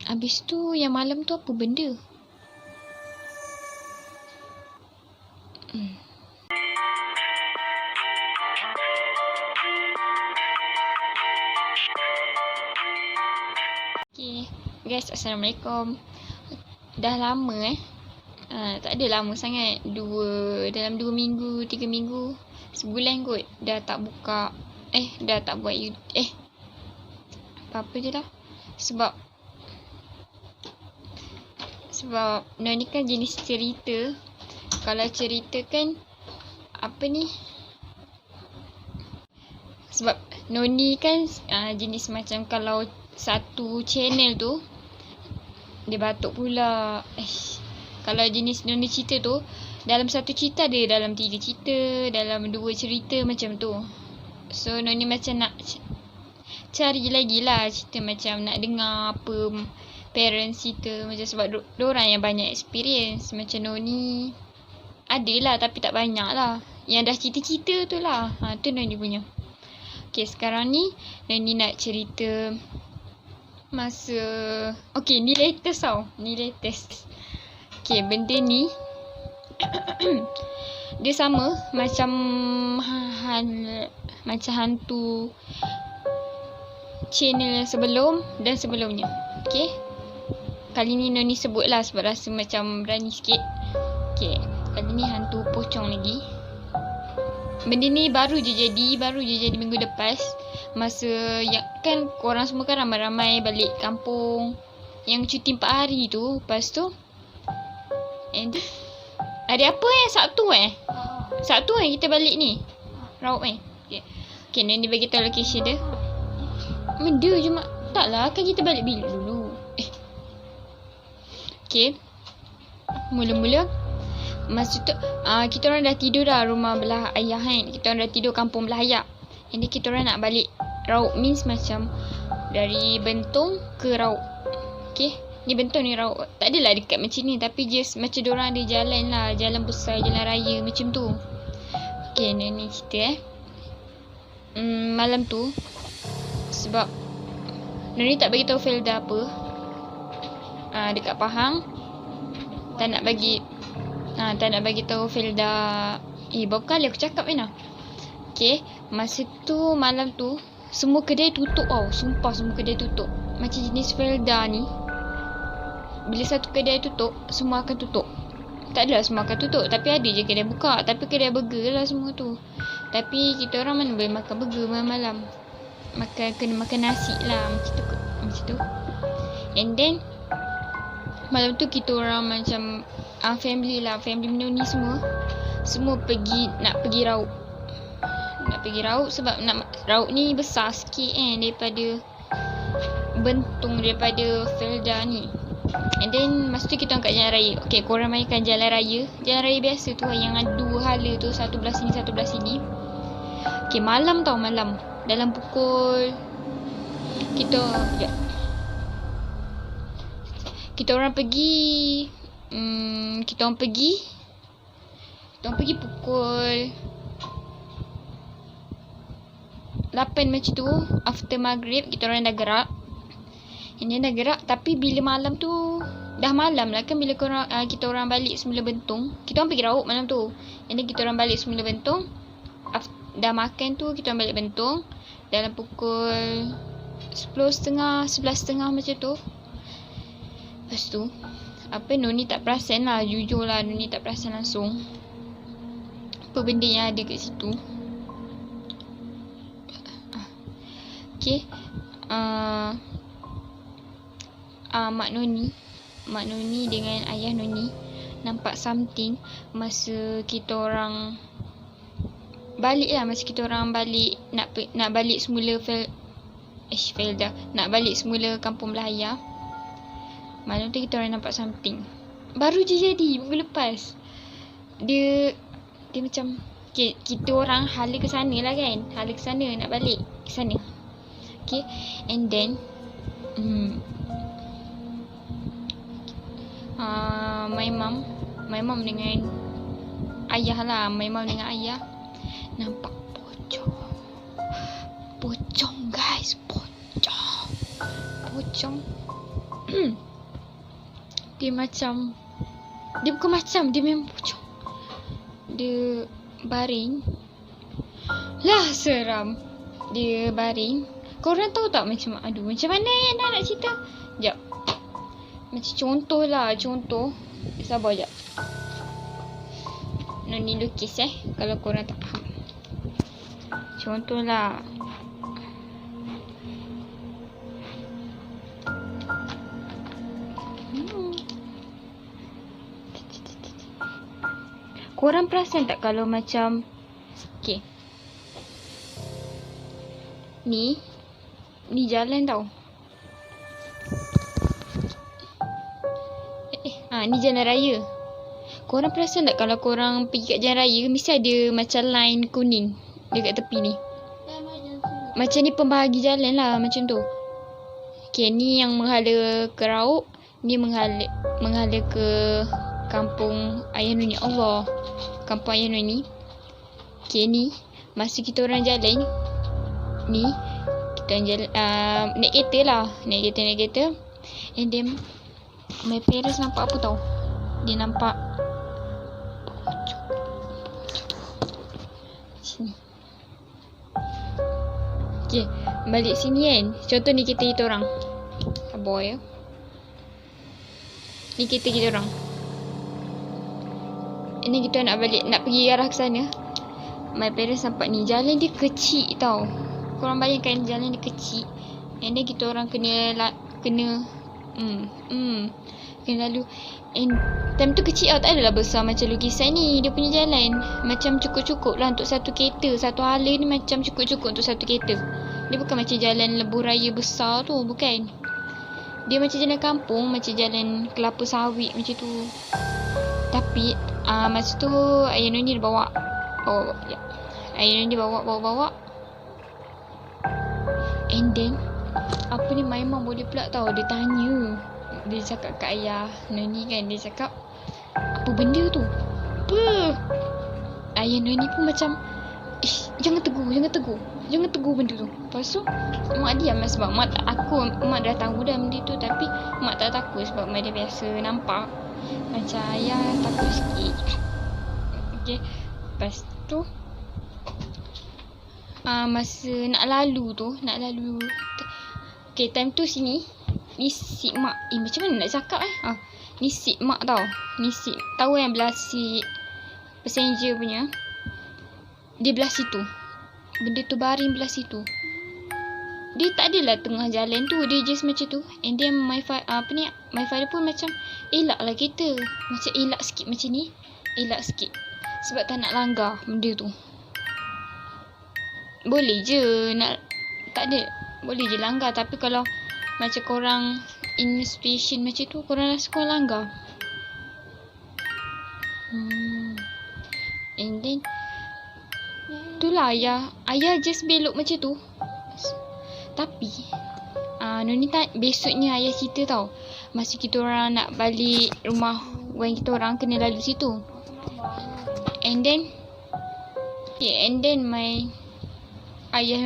Habis tu yang malam tu apa benda? Okay guys, Assalamualaikum. Dah lama tak ada lama sangat, dalam 2 minggu 3 minggu, sebulan kot dah tak buka, dah tak buat apa-apa je lah. Sebab Noni kan jenis cerita. Kalau cerita kan sebab Noni kan jenis macam kalau satu channel tu dia batuk pula. Kalau jenis Noni cerita tu, dalam satu cerita ada dalam 3 cerita, dalam 2 cerita macam tu. So Noni macam nak cari lagi lah cerita, macam nak dengar apa parents cerita, macam sebab diorang yang banyak experience. Macam Noni adalah tapi tak banyak lah. Yang dah cerita-cerita tu lah, tu Noni punya. Okay, sekarang ni Noni nak cerita masa ni latest tau. Ni latest. Okay, benda ni dia sama macam hantu channel sebelum dan sebelumnya. Okay, kali ni Noni sebut lah sebab rasa macam berani sikit. Okay, kali ni hantu pocong lagi. Benda ni baru je jadi minggu lepas. Masa yang kan korang semua kan ramai-ramai balik kampung, yang cuti 4 hari tu. Lepas tu hari apa Sabtu Sabtu kita balik ni Raup Okay, Noni bagi tahu location dia. Benda je tak lah, kan kita balik bila dulu. Okay, mula-mula masa tu kita orang dah tidur dah rumah belah ayah kan. Kita orang dah tidur kampung belah ayah. Jadi kita orang nak balik Raup, means macam dari Bentong ke Raup. Okay, ni Bentong ni Raup. Tak adalah dekat macam ni, tapi just macam diorang ada jalan lah, jalan besar, jalan raya macam tu. Okay, ni cerita malam tu, sebab Noni tak bagi tahu Felda apa dekat Pahang. Tak nak bagi tahu Felda. Berapa kali aku cakap kan. Okay, masa tu malam tu semua kedai tutup tau. Sumpah semua kedai tutup. Macam jenis Felda ni, bila satu kedai tutup, semua akan tutup. Tak adalah semua akan tutup, tapi ada je kedai buka. Tapi kedai burger lah semua tu. Tapi kita orang mana boleh makan burger malam-malam. Kena makan nasi lah macam tu. And then malam tu kita orang macam family Noni semua nak pergi Raup. Nak pergi Raup sebab Raup ni besar sikit daripada Bentong, daripada Felda ni. And then masa tu kita orang kat jalan raya. Okay, korang mainkan jalan raya biasa tu yang ada 2 hala tu, satu belah sini satu belah sini. Okay, malam dalam pukul kita orang pergi pukul 8 macam tu. After maghrib kita orang dah gerak. Ini dah gerak, tapi bila malam tu dah malam lah kan, bila kita orang balik semula Bentong. Kita orang pergi Raup malam tu. Ini kita orang balik semula Bentong. Dah makan tu kita orang balik Bentong dalam pukul 10.30 11.30 macam tu. Lepas tu Noni tak perasan lah, jujur lah Noni tak perasan langsung apa benda yang ada kat situ. Okay, mak Noni dengan ayah Noni nampak something masa kita orang balik lah. Masa kita orang balik nak balik semula Felda, nak balik semula kampung belah ayah. Malam tu kita orang nampak something. Baru je jadi minggu lepas. Dia macam kita orang hala ke sana lah kan. Hala ke sana, nak balik ke sana. Okay, and then my mom dengan ayah lah. My mom dengan ayah nampak pocong guys. Pocong Dia macam, dia bukan macam, dia memang pocong. Dia baring. Lah seram. Dia baring. Korang tahu tak macam, aduh macam mana nak cerita? Sekejap. Macam contoh lah, contoh. Sabar sekejap. Ni lukis kalau korang tak faham. Contoh lah. Korang perasan tak kalau macam, okay, ni jalan tau. Ni jalan raya. Korang perasan tak kalau korang pergi kat jalan raya, mesti ada macam line kuning dekat tepi ni. Macam ni pembahagi jalan lah, macam tu. Okay, ni yang menghala ke Raub, ni menghala ke kampung Ayah Noni. Allah, kampung Ayah Noni. Okay, ni masa kita orang jalan, ni kita orang jalan, naik kereta lah. Naik kereta. And then my parents nampak apa tau? Dia nampak sini. Okay, balik sini kan. Contoh ni kereta kita orang. Sabar ya. Ni kereta kita orang. Ini kita nak balik, nak pergi arah ke sana. My parents nampak ni, jalan dia kecil tau. Korang bayangkan jalan dia kecil. And then kita orang kena lalu. And time tu kecil tau, tak adalah besar macam lukisan ni. Dia punya jalan macam cukup-cukup lah untuk satu kereta. Satu hala ni macam cukup-cukup untuk satu kereta. Dia bukan macam jalan lebuh raya besar tu, bukan. Dia macam jalan kampung, macam jalan kelapa sawit macam tu. Tapi masa tu Ayah Noni dia bawa ya. Ayah Noni dia bawa. And then apa ni, my mom boleh pula tau. Dia tanya, dia cakap kat Ayah Noni kan, dia cakap, apa benda tu? Apa? Ayah Noni pun macam, jangan tegur benda tu. Lepas tu mak diam lah, sebab mak dah tahu dah benda tu. Tapi mak tak takut sebab mak dia biasa nampak. Macam ayah takut sikit. Okay, lepas tu masa nak lalu. Okay, time tu sini, ni seat mak. Macam mana nak cakap ni seat mak tau. Ni seat, tahu yang belah seat passenger punya, dia belah situ. Benda tu baring belah situ. Dia tak adalah tengah jalan tu, dia just macam tu. And then my father pun macam elak lah kita. Macam elak sikit macam ni. Elak sikit sebab tak nak langgar benda tu. Boleh je nak, tak ada, boleh je langgar. Tapi kalau macam korang in situation macam tu, korang rasa korang langgar. And then itulah ayah just belok macam tu. Tapi Noni besoknya ayah cerita tau, masa kita orang nak balik rumah wan kita orang, kena lalu situ. And then my Ayah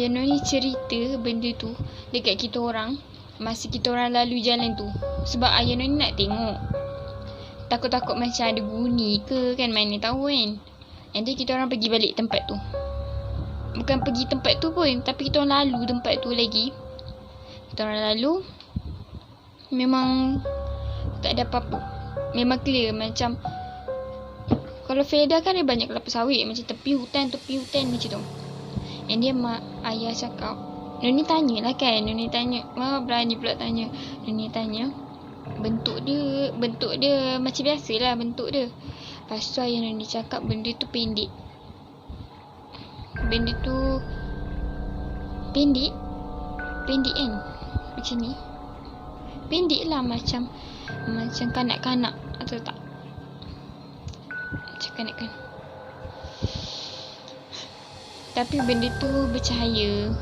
Noni cerita benda tu dekat kita orang masa kita orang lalu jalan tu. Sebab Ayah Noni nak tengok, takut-takut macam ada bunyi ke kan, mana tahu kan. And then kita orang pergi balik tempat tu. Bukan pergi tempat tu pun, tapi kita orang lalu tempat tu lagi. Kita orang lalu, memang tak ada apa-apa. Memang clear. Macam kalau Fedah kan ada banyak kelapa sawit, macam tepi hutan macam tu. And dia ayah cakap, Noni tanya lah kan. Noni tanya, berani pula tanya. Noni tanya bentuk dia macam biasalah bentuk dia. Lepas tu ayah Noni cakap benda tu pendek. Benda tu pendek kan, macam ni. Pendek lah, macam kanak-kanak atau tak, macam kanak-kanak. Tapi benda tu bercahaya.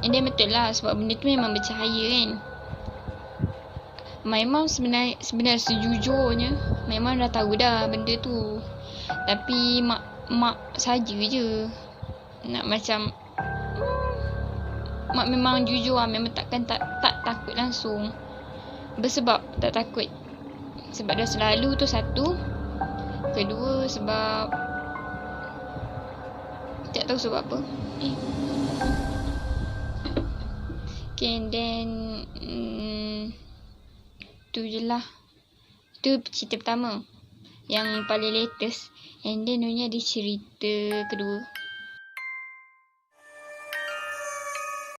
And then betul lah, sebab benda tu memang bercahaya kan. My mom sebenarnya sejujurnya my mom dah tahu dah benda tu. Tapi mak saja je nak macam Mak memang jujur lah, memang tak takut langsung. Bersebab tak takut. Sebab dah selalu tu satu. Kedua sebab tak tahu sebab apa. Okay, and then tu je lah. Itu cerita pertama yang paling latest. And then ada cerita kedua.